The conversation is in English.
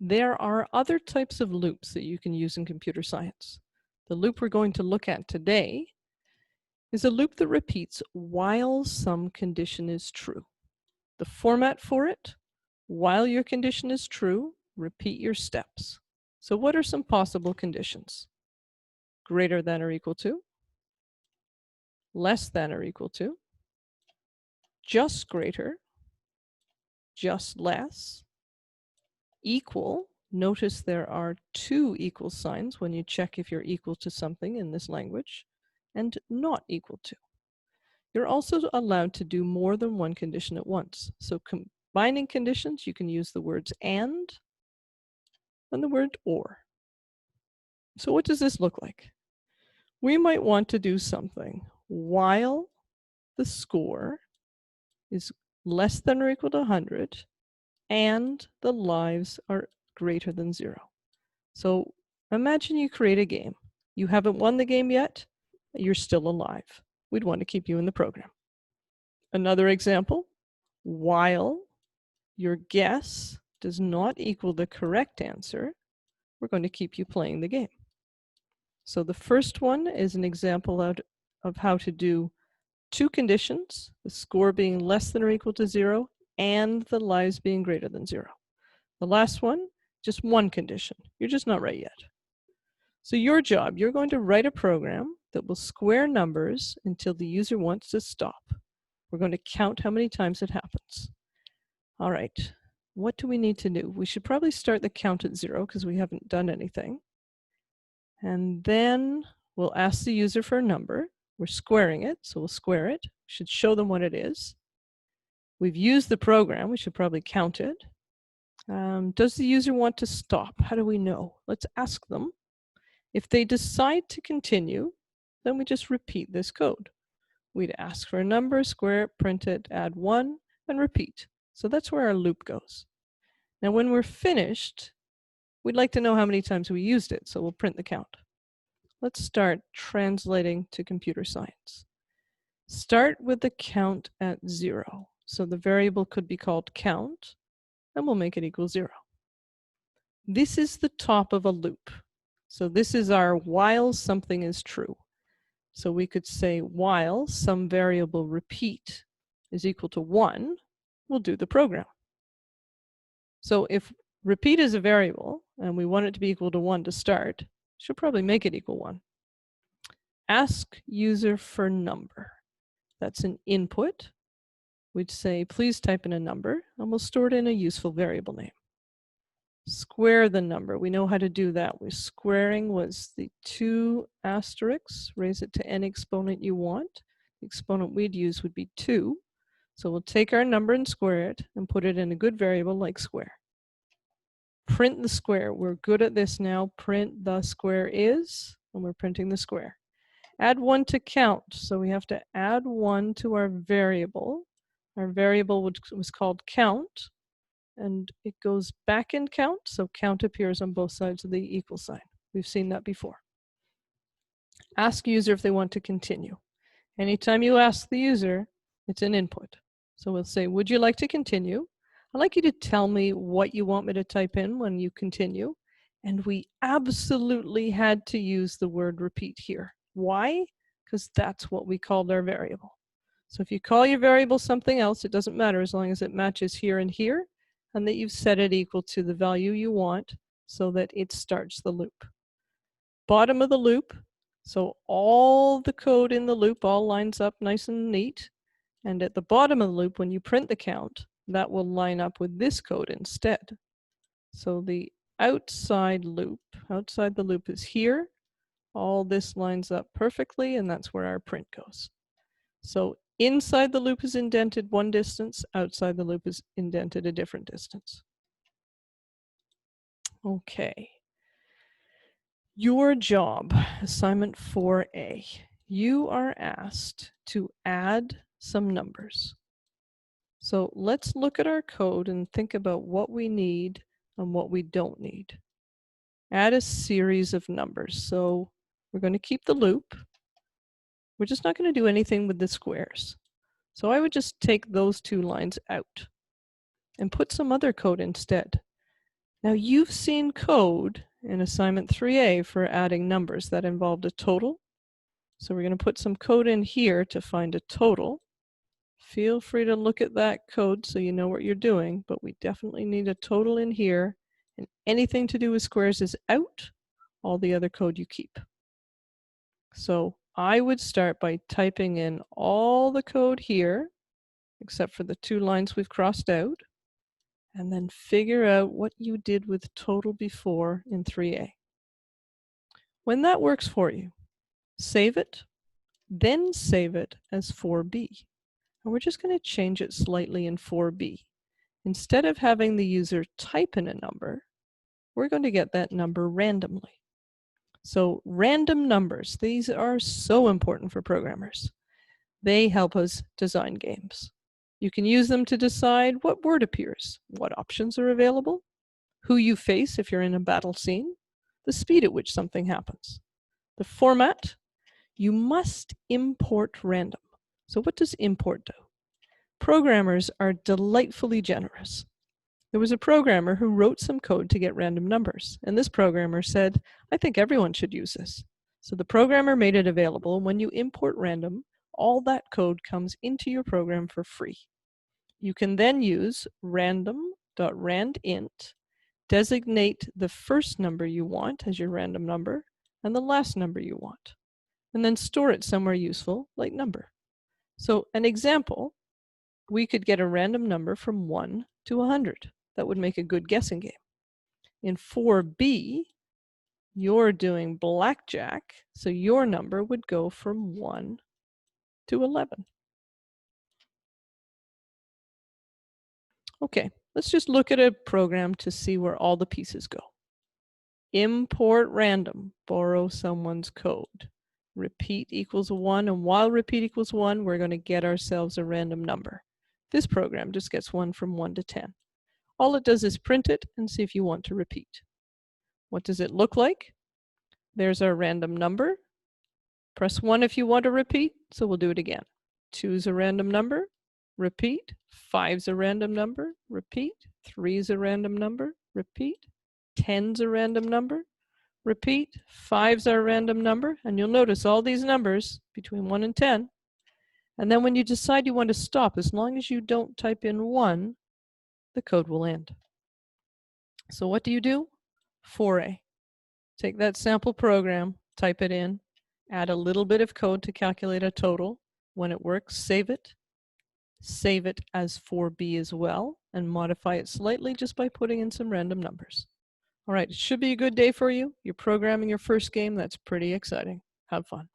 There are other types of loops that you can use in computer science. The loop we're going to look at today is a loop that repeats while some condition is true. The format for it, while your condition is true, repeat your steps. So what are some possible conditions? Greater than or equal to, less than or equal to, just greater, just less, equal. Notice there are two equal signs when you check if you're equal to something in this language, and not equal to. You're also allowed to do more than one condition at once. So combining conditions, you can use the words and the word or. So what does this look like? We might want to do something while the score is less than or equal to 100 and the lives are greater than 0. So imagine you create a game. You haven't won the game yet, you're still alive. We'd want to keep you in the program. Another example, while your guess does not equal the correct answer, we're going to keep you playing the game. So the first one is an example of how to do two conditions, the score being less than or equal to 0 and the lives being greater than 0. The last one, just one condition. You're just not right yet. So your job, you're going to write a program that will square numbers until the user wants to stop. We're going to count how many times it happens. All right, what do we need to do? We should probably start the count at 0 because we haven't done anything. And then we'll ask the user for a number. We're squaring it, so we'll square it. We should show them what it is. We've used the program, we should probably count it. Does the user want to stop? How do we know? Let's ask them. If they decide to continue, then we just repeat this code. We'd ask for a number, square it, print it, add 1, and repeat. So that's where our loop goes. Now when we're finished, we'd like to know how many times we used it, so we'll print the count. Let's start translating to computer science. Start with the count at 0. So the variable could be called count, and we'll make it equal 0. This is the top of a loop. So this is our while something is true. So we could say while some variable repeat is equal to 1, we'll do the program. So if repeat is a variable and we want it to be equal to 1 to start, should probably make it equal 1. Ask user for number. That's an input. We'd say, please type in a number, and we'll store it in a useful variable name. Square the number. We know how to do that. Squaring was the 2 asterisks. Raise it to any exponent you want. The exponent we'd use would be 2. So we'll take our number and square it and put it in a good variable like square. Print the square. We're good at this now. Print the square is, and we're printing the square. Add 1 to count. So we have to add 1 to our variable. Our variable was called count, and it goes back in count, so count appears on both sides of the equal sign. We've seen that before. Ask user if they want to continue. Anytime you ask the user, it's an input. So we'll say, would you like to continue? I'd like you to tell me what you want me to type in when you continue. And we absolutely had to use the word repeat here. Why? Because that's what we called our variable. So if you call your variable something else, it doesn't matter as long as it matches here and here, and that you've set it equal to the value you want so that it starts the loop. Bottom of the loop, so all the code in the loop all lines up nice and neat. And at the bottom of the loop, when you print the count, that will line up with this code instead. So the outside the loop is here. All this lines up perfectly, and that's where our print goes. So inside the loop is indented one distance, outside the loop is indented a different distance. Okay. Your job, assignment 4A, you are asked to add some numbers. So let's look at our code and think about what we need and what we don't need. Add a series of numbers. So we're going to keep the loop. We're just not going to do anything with the squares. So I would just take those 2 lines out and put some other code instead. Now you've seen code in assignment 3A for adding numbers that involved a total. So we're going to put some code in here to find a total. Feel free to look at that code so you know what you're doing, but we definitely need a total in here, and anything to do with squares is out. All the other code you keep. So I would start by typing in all the code here, except for the 2 lines we've crossed out, and then figure out what you did with total before in 3A. When that works for you, save it, then save it as 4B. And we're just going to change it slightly in 4B. Instead of having the user type in a number, we're going to get that number randomly. So random numbers, these are so important for programmers. They help us design games. You can use them to decide what word appears, what options are available, who you face if you're in a battle scene, the speed at which something happens. The format, you must import random. So what does import do? Programmers are delightfully generous. There was a programmer who wrote some code to get random numbers, and this programmer said, I think everyone should use this. So the programmer made it available. When you import random, all that code comes into your program for free. You can then use random.randint, designate the first number you want as your random number, and the last number you want, and then store it somewhere useful, like number. So an example, we could get a random number from 1 to 100. That would make a good guessing game. In 4B, you're doing blackjack, so your number would go from 1 to 11. Okay, let's just look at a program to see where all the pieces go. Import random, borrow someone's code. Repeat equals 1, and while repeat equals 1, we're going to get ourselves a random number. This program just gets 1 from 1 to 10. All it does is print it and see if you want to repeat. What does it look like? There's our random number. Press 1 if you want to repeat, so we'll do it again. 2's a random number, repeat. 5's a random number, repeat. 3's a random number, repeat. 10's a random number, repeat. 5's our random number, and you'll notice all these numbers between 1 and 10. And then when you decide you want to stop, as long as you don't type in 1, the code will end. So what do? 4A. Take that sample program, type it in, add a little bit of code to calculate a total. When it works, save it as 4B as well, and modify it slightly just by putting in some random numbers. All right, it should be a good day for you. You're programming your first game. That's pretty exciting. Have fun.